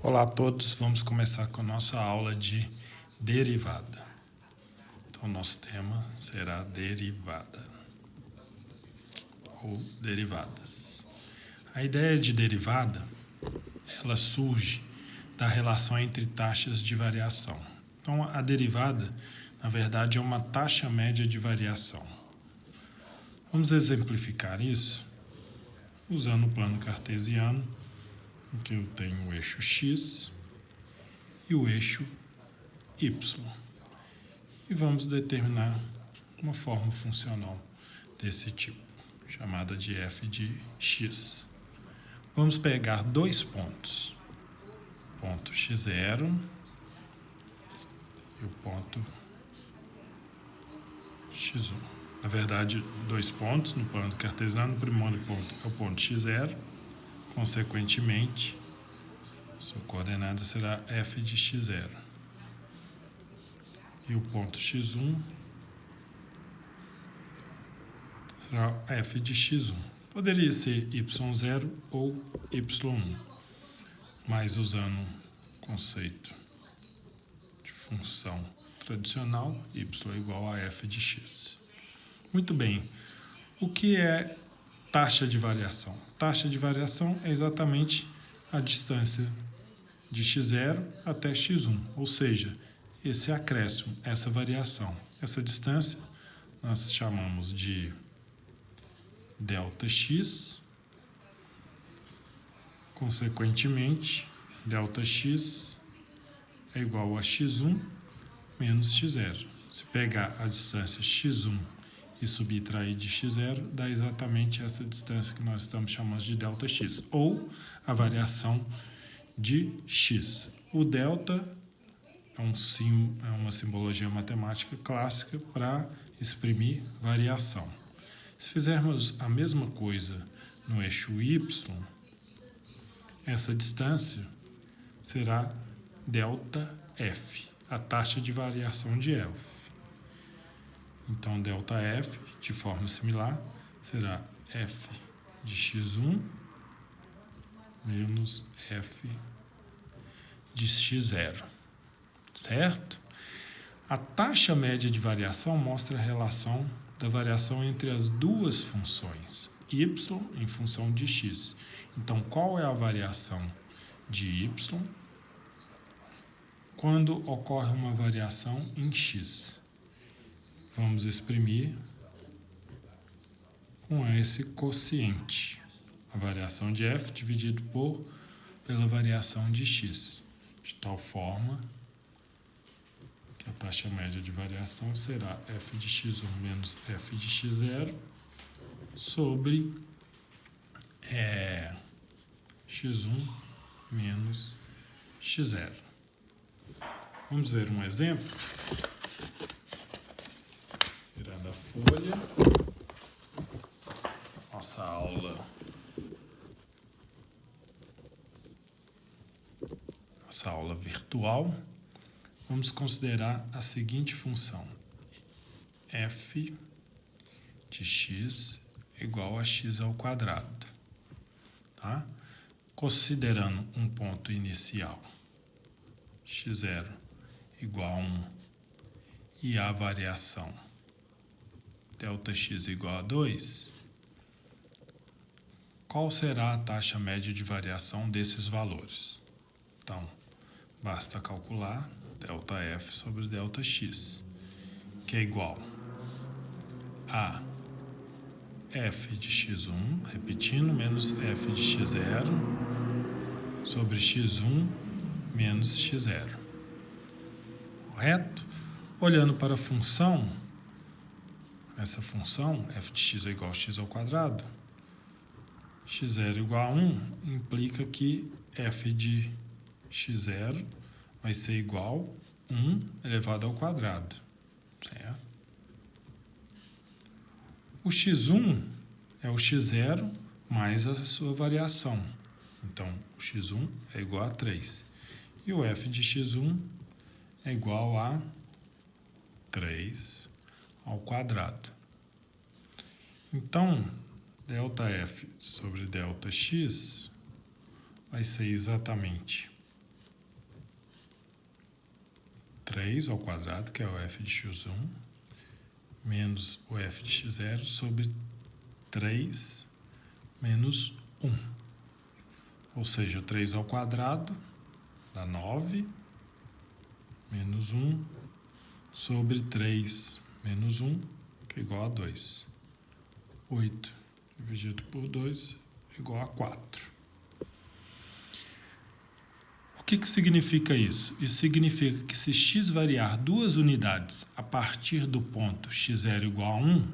Olá a todos, vamos começar com a nossa aula de derivada. Então, nosso tema será derivada ou derivadas. A ideia de derivada, ela surge da relação entre taxas de variação. Então, a derivada, na verdade, é uma taxa média de variação. Vamos exemplificar isso usando o plano cartesiano, em que eu tenho o eixo x e o eixo y. E vamos determinar uma forma funcional desse tipo, chamada de f de x. Vamos pegar dois pontos, ponto x0 e o ponto x1. Na verdade, dois pontos no plano cartesiano, o primeiro ponto é o ponto x0, consequentemente, sua coordenada será f de x0. E o ponto x1 será f de x1. Poderia ser y0 ou y1, mas usando o conceito de função tradicional, y é igual a f de x. Muito bem, o que é taxa de variação? Taxa de variação é exatamente a distância de x0 até x1, ou seja, esse acréscimo, essa variação. Essa distância nós chamamos de ΔX, consequentemente, ΔX é igual a x1 menos x0. Se pegar a distância x1 e subtrair de x0, dá exatamente essa distância que nós estamos chamando de ΔX, ou a variação de x. O delta é uma simbologia matemática clássica para exprimir variação. Se fizermos a mesma coisa no eixo y, essa distância será ΔF, a taxa de variação de f. Então, ΔF, de forma similar, será f de x1 menos f de x0, certo? A taxa média de variação mostra a relação da variação entre as duas funções, y em função de x. Então, qual é a variação de y quando ocorre uma variação em x? Vamos exprimir com esse quociente, a variação de f dividido pela variação de x, de tal forma que a taxa média de variação será f de x1 menos f de x0 sobre x1 menos x0. Vamos ver um exemplo? Virando a folha, nossa aula virtual. Vamos considerar a seguinte função: f de x igual a x ao quadrado, tá? Considerando um ponto inicial, x0 igual a 1, e a variação ΔX igual a 2, qual será a taxa média de variação desses valores? Então, basta calcular ΔF sobre ΔX, que é igual a f de x1, repetindo, menos f de x0 sobre x1 menos x0. Correto? Olhando para a função, essa função, f de x é igual a x ao quadrado, x0 igual a 1, implica que f de x0 vai ser igual a 1 elevado ao quadrado, certo? O x1 é o x0 mais a sua variação. Então, o x1 é igual a 3. E o f de x1 é igual a 3 ao quadrado. Então, ΔF sobre ΔX vai ser exatamente 3 ao quadrado, que é o f de x1, menos o f de x0 sobre 3 menos 1. Ou seja, 3 ao quadrado dá 9, menos 1, sobre 3 menos 1, que é igual a 2. 8 dividido por 2 é igual a 4. O que significa isso? Isso significa que se x variar 2 unidades a partir do ponto x0 igual a 1,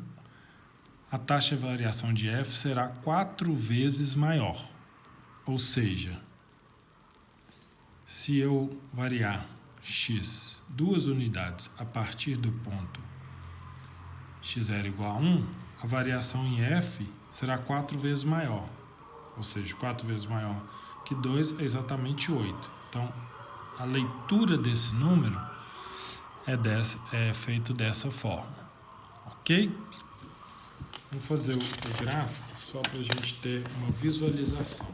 a taxa de variação de f será 4 vezes maior. Ou seja, se eu variar x 2 unidades a partir do ponto x0 igual a 1, a variação em f será 4 vezes maior. Ou seja, 4 vezes maior que 2 é exatamente 8. Então, a leitura desse número é feito dessa forma. Ok? Vamos fazer o gráfico só para a gente ter uma visualização.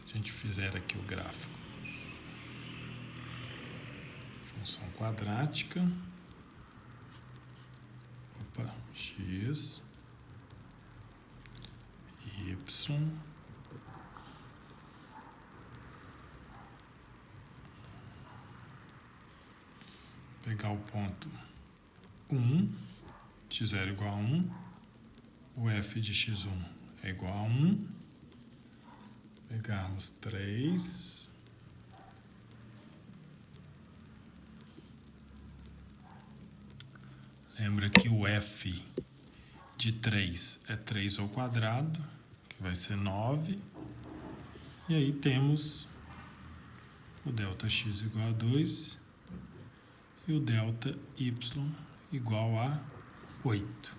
Se a gente fizer aqui o gráfico. Função quadrática. X, Y, pegar o ponto 1, x0 igual a 1, o f de x1 é igual a 1, pegarmos 3, lembra que o f de 3 é 3 ao quadrado, que vai ser 9. E aí temos o ΔX igual a 2 e o ΔY igual a 8.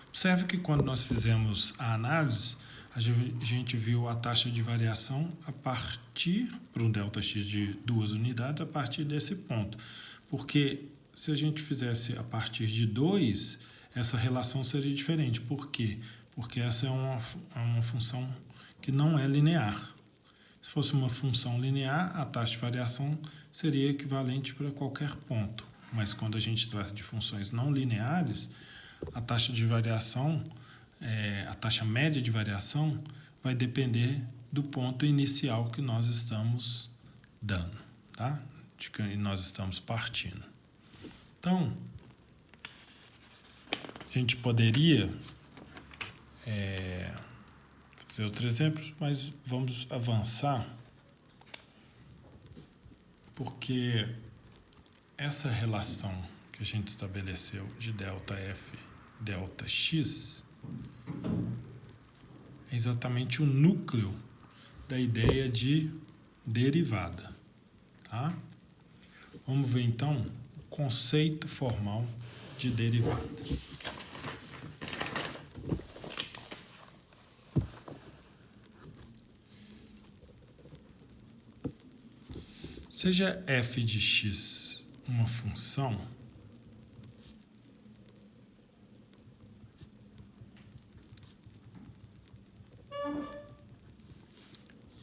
Observe que quando nós fizemos a análise, a gente viu a taxa de variação a partir, para um ΔX de 2 unidades, a partir desse ponto. Porque se a gente fizesse a partir de 2, essa relação seria diferente. Por quê? Porque essa é uma função que não é linear. Se fosse uma função linear, a taxa de variação seria equivalente para qualquer ponto. Mas quando a gente trata de funções não lineares, a taxa de variação, a taxa média de variação, vai depender do ponto inicial que nós estamos dando, tá? De que nós estamos partindo. Então, a gente poderia fazer outros exemplos, mas vamos avançar, porque essa relação que a gente estabeleceu de ΔF, ΔX, é exatamente o núcleo da ideia de derivada, tá? Vamos ver então o conceito formal de derivada. Seja f de x uma função,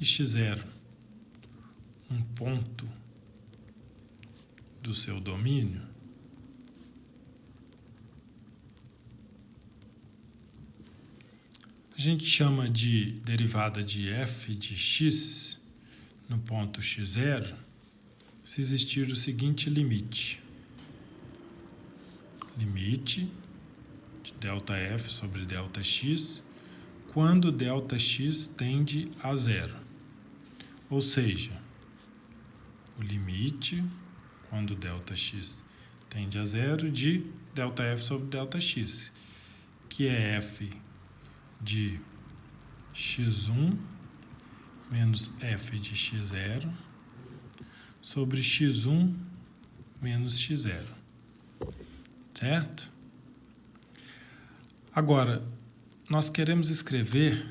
e x0 um ponto do seu domínio, a gente chama de derivada de f de x no ponto x0 se existir o seguinte limite. Limite de ΔF sobre ΔX quando ΔX tende a zero. Ou seja, o limite quando ΔX tende a zero de ΔF sobre ΔX, que é f de x1 menos f de x0 sobre x1 menos x0, certo? Agora, nós queremos escrever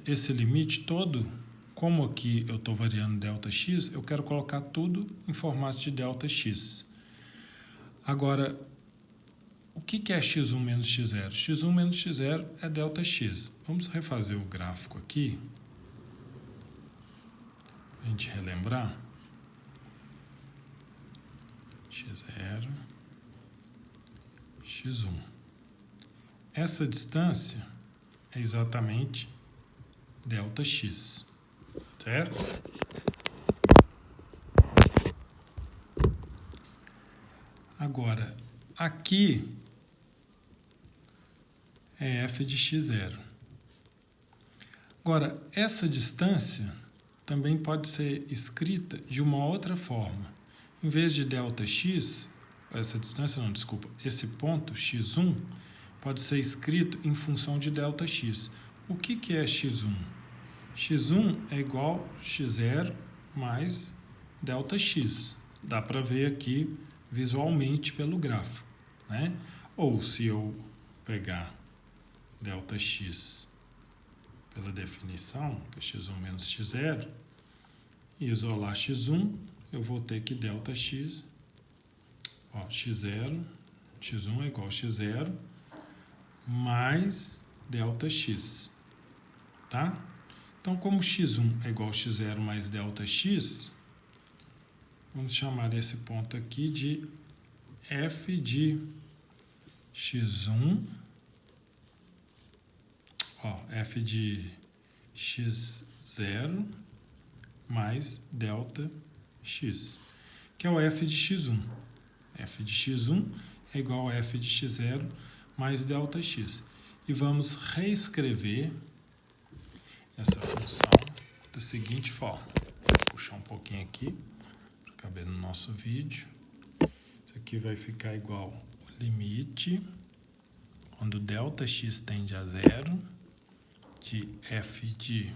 esse limite todo, como aqui eu estou variando ΔX, eu quero colocar tudo em formato de ΔX. Agora, o que é x1 menos x0? x1 menos x0 é ΔX. Vamos refazer o gráfico aqui, para a gente relembrar. x0, x1. Essa distância é exatamente ΔX, certo? Agora, aqui é f de x0. Agora, essa distância também pode ser escrita de uma outra forma. Em vez de ΔX, essa distância, não, desculpa, esse ponto, x1, pode ser escrito em função de ΔX. O que é x1? x1 é igual a x0 mais ΔX. Dá para ver aqui visualmente pelo gráfico, né? Ou se eu pegar ΔX pela definição, que é x1 menos x0, e isolar x1, eu vou ter que ΔX, ó, x1 é igual a x0 mais ΔX, tá? Então, como x1 é igual a x0 mais ΔX, vamos chamar esse ponto aqui de f de x1, ó, f de x0 mais ΔX, que é o f de x1. F de x1 é igual a f de x0 mais ΔX. E vamos reescrever essa função da seguinte forma. Vou puxar um pouquinho aqui para caber no nosso vídeo. Isso aqui vai ficar igual o limite, quando ΔX tende a zero, de f de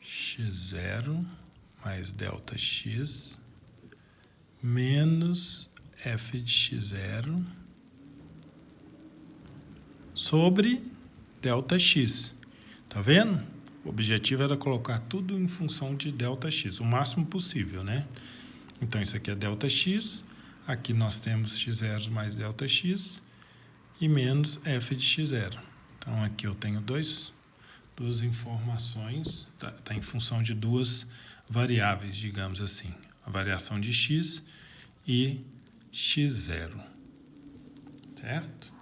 x0 mais ΔX menos f de x0 sobre ΔX. Tá vendo? O objetivo era colocar tudo em função de ΔX, o máximo possível, né? Então, isso aqui é ΔX, aqui nós temos x0 mais ΔX e menos f de x0. Então, aqui eu tenho duas informações, tá em função de duas variáveis, digamos assim, a variação de x e x0, certo?